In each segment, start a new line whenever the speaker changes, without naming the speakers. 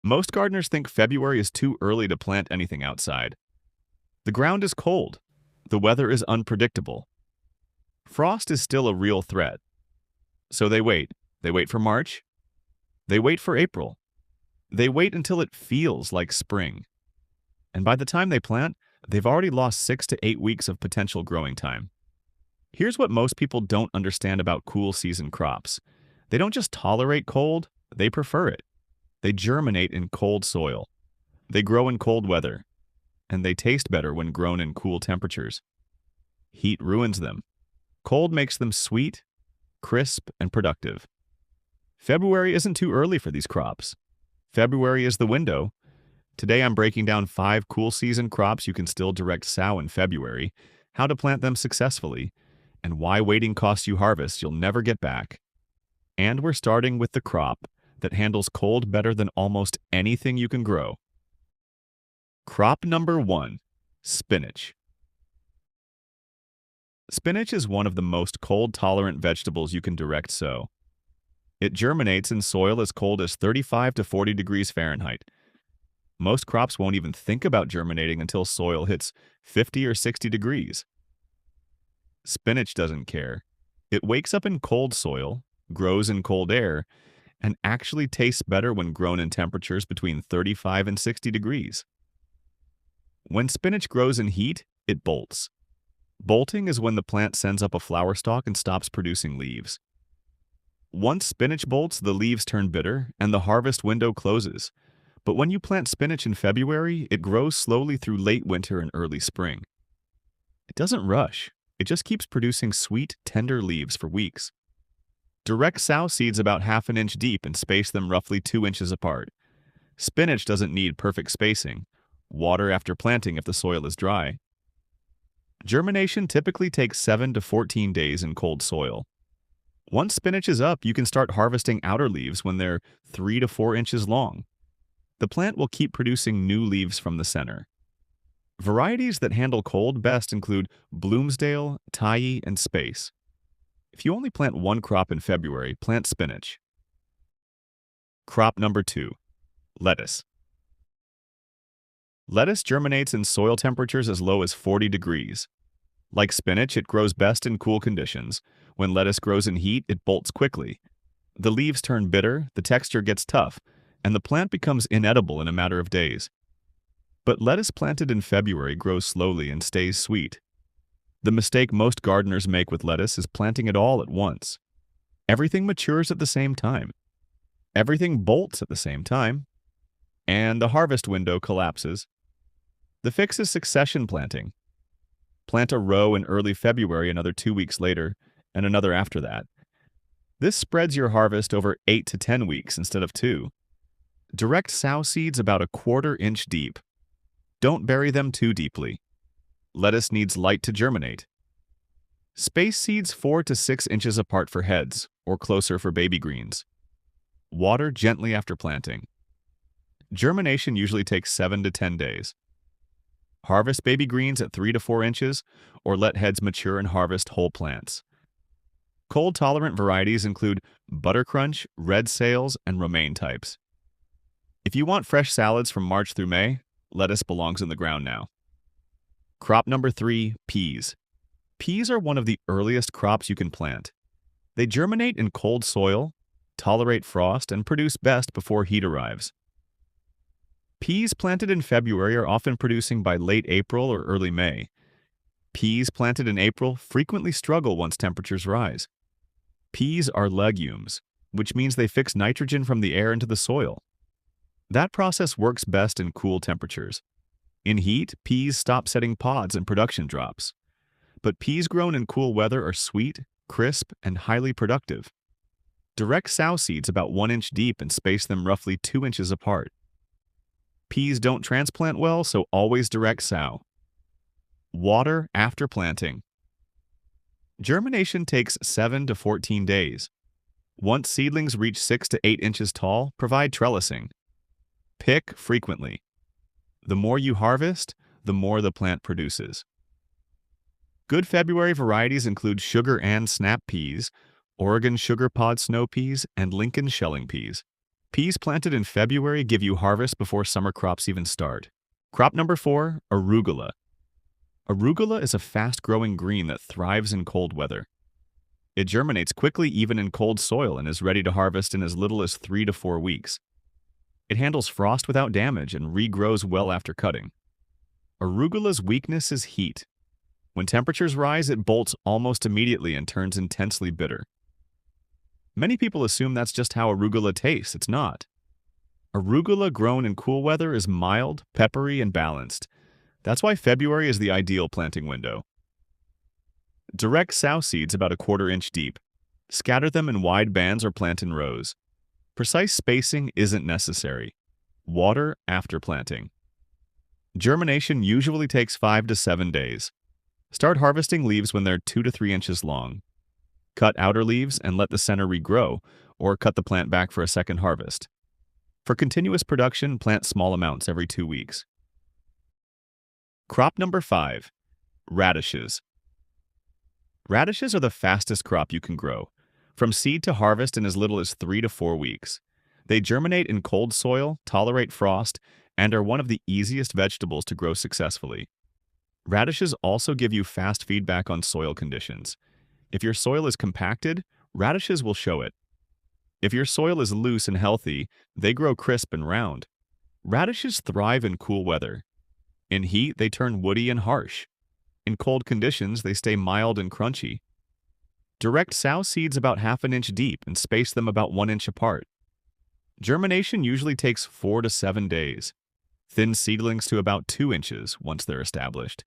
Most gardeners think February is too early to plant anything outside. The ground is cold. The weather is unpredictable. Frost is still a real threat. So they wait. They wait for March. They wait for April. They wait until it feels like spring. And by the time they plant, they've already lost 6 to 8 weeks of potential growing time. Here's what most people don't understand about cool season crops. They don't just tolerate cold, they prefer it. They germinate in cold soil. They grow in cold weather. And they taste better when grown in cool temperatures. Heat ruins them. Cold makes them sweet, crisp, and productive. February isn't too early for these crops. February is the window. Today I'm breaking down 5 cool season crops you can still direct sow in February, how to plant them successfully, and why waiting costs you harvests you'll never get back. And we're starting with the crop that handles cold better than almost anything you can grow. Crop number 1, spinach. Spinach is one of the most cold-tolerant vegetables you can direct sow. It germinates in soil as cold as 35 to 40 degrees Fahrenheit. Most crops won't even think about germinating until soil hits 50 or 60 degrees. Spinach doesn't care. It wakes up in cold soil, grows in cold air, and actually tastes better when grown in temperatures between 35 and 60 degrees. When spinach grows in heat, it bolts. Bolting is when the plant sends up a flower stalk and stops producing leaves. Once spinach bolts, the leaves turn bitter and the harvest window closes. But when you plant spinach in February, it grows slowly through late winter and early spring. It doesn't rush. It just keeps producing sweet, tender leaves for weeks. Direct sow seeds about ½ inch deep and space them roughly 2 inches apart. Spinach doesn't need perfect spacing. Water after planting if the soil is dry. Germination typically takes 7 to 14 days in cold soil. Once spinach is up, you can start harvesting outer leaves when they're 3 to 4 inches long. The plant will keep producing new leaves from the center. Varieties that handle cold best include Bloomsdale, Tye, and Space. If you only plant one crop in February, plant spinach. Crop number 2, lettuce. Lettuce germinates in soil temperatures as low as 40 degrees. Like spinach, it grows best in cool conditions. When lettuce grows in heat, it bolts quickly. The leaves turn bitter, the texture gets tough, and the plant becomes inedible in a matter of days. But lettuce planted in February grows slowly and stays sweet. The mistake most gardeners make with lettuce is planting it all at once. Everything matures at the same time. Everything bolts at the same time. And the harvest window collapses. The fix is succession planting. Plant a row in early February, another 2 weeks later, and another after that. This spreads your harvest over 8 to 10 weeks instead of 2. Direct sow seeds about 1/4 inch deep. Don't bury them too deeply. Lettuce needs light to germinate. Space seeds 4 to 6 inches apart for heads, or closer for baby greens. Water gently after planting. Germination usually takes 7 to 10 days. Harvest baby greens at 3 to 4 inches, or let heads mature and harvest whole plants. Cold-tolerant varieties include Buttercrunch, Red Sails, and Romaine types. If you want fresh salads from March through May, lettuce belongs in the ground now. Crop number 3, peas. Peas are one of the earliest crops you can plant. They germinate in cold soil, tolerate frost, and produce best before heat arrives. Peas planted in February are often producing by late April or early May. Peas planted in April frequently struggle once temperatures rise. Peas are legumes, which means they fix nitrogen from the air into the soil. That process works best in cool temperatures. In heat, peas stop setting pods and production drops. But peas grown in cool weather are sweet, crisp, and highly productive. Direct sow seeds about 1 inch deep and space them roughly 2 inches apart. Peas don't transplant well, so always direct sow. Water after planting. Germination takes 7 to 14 days. Once seedlings reach 6 to 8 inches tall, provide trellising. Pick frequently. The more you harvest, the more the plant produces. Good February varieties include sugar and snap peas, Oregon sugar pod snow peas, and Lincoln shelling peas. Peas planted in February give you harvest before summer crops even start. Crop number 4, arugula. Arugula is a fast-growing green that thrives in cold weather. It germinates quickly even in cold soil and is ready to harvest in as little as 3 to 4 weeks. It handles frost without damage and regrows well after cutting. Arugula's weakness is heat. When temperatures rise, it bolts almost immediately and turns intensely bitter. Many people assume that's just how arugula tastes. It's not. Arugula grown in cool weather is mild, peppery, and balanced. That's why February is the ideal planting window. Direct sow seeds about 1/4 inch deep. Scatter them in wide bands or plant in rows. Precise spacing isn't necessary. Water after planting. Germination usually takes 5 to 7 days. Start harvesting leaves when they're 2 to 3 inches long. Cut outer leaves and let the center regrow, or cut the plant back for a second harvest. For continuous production, plant small amounts every 2 weeks. Crop number 5, radishes. Radishes are the fastest crop you can grow, from seed to harvest in as little as 3 to 4 weeks. They germinate in cold soil, tolerate frost, and are one of the easiest vegetables to grow successfully. Radishes also give you fast feedback on soil conditions. If your soil is compacted, radishes will show it. If your soil is loose and healthy, they grow crisp and round. Radishes thrive in cool weather. In heat, they turn woody and harsh. In cold conditions, they stay mild and crunchy. Direct sow seeds about 1/2 inch deep and space them about 1 inch apart. Germination usually takes 4 to 7 days. Thin seedlings to about 2 inches once they're established.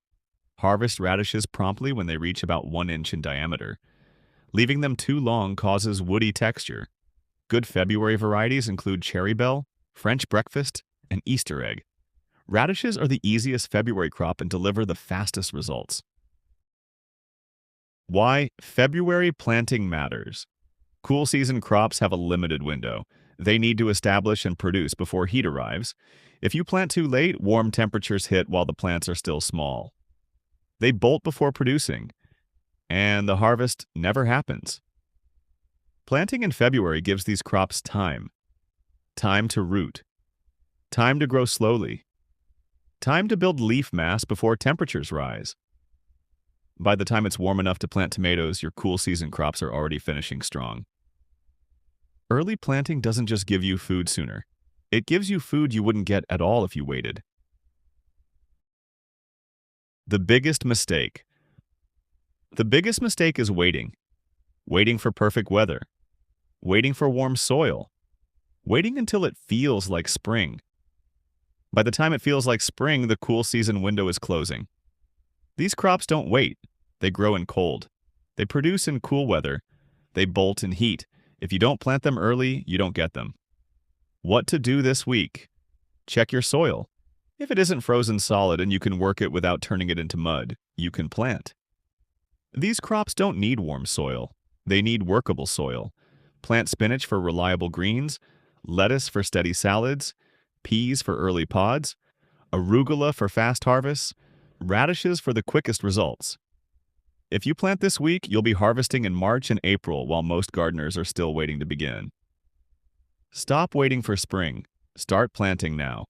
Harvest radishes promptly when they reach about 1 inch in diameter. Leaving them too long causes woody texture. Good February varieties include Cherry Belle, French Breakfast, and Easter Egg. Radishes are the easiest February crop and deliver the fastest results. Why February planting matters. Cool season crops have a limited window. They need to establish and produce before heat arrives. If you plant too late, warm temperatures hit while the plants are still small. They bolt before producing, and the harvest never happens. Planting in February gives these crops time. Time to root. Time to grow slowly. Time to build leaf mass before temperatures rise. By the time it's warm enough to plant tomatoes, your cool season crops are already finishing strong. Early planting doesn't just give you food sooner. It gives you food you wouldn't get at all if you waited. The biggest mistake. The biggest mistake is waiting. Waiting for perfect weather. Waiting for warm soil. Waiting until it feels like spring. By the time it feels like spring, the cool season window is closing. These crops don't wait. They grow in cold. They produce in cool weather. They bolt in heat. If you don't plant them early, you don't get them. What to do this week? Check your soil. If it isn't frozen solid and you can work it without turning it into mud, you can plant. These crops don't need warm soil. They need workable soil. Plant spinach for reliable greens, lettuce for steady salads, peas for early pods, arugula for fast harvests, radishes for the quickest results. If you plant this week, you'll be harvesting in March and April while most gardeners are still waiting to begin. Stop waiting for spring. Start planting now.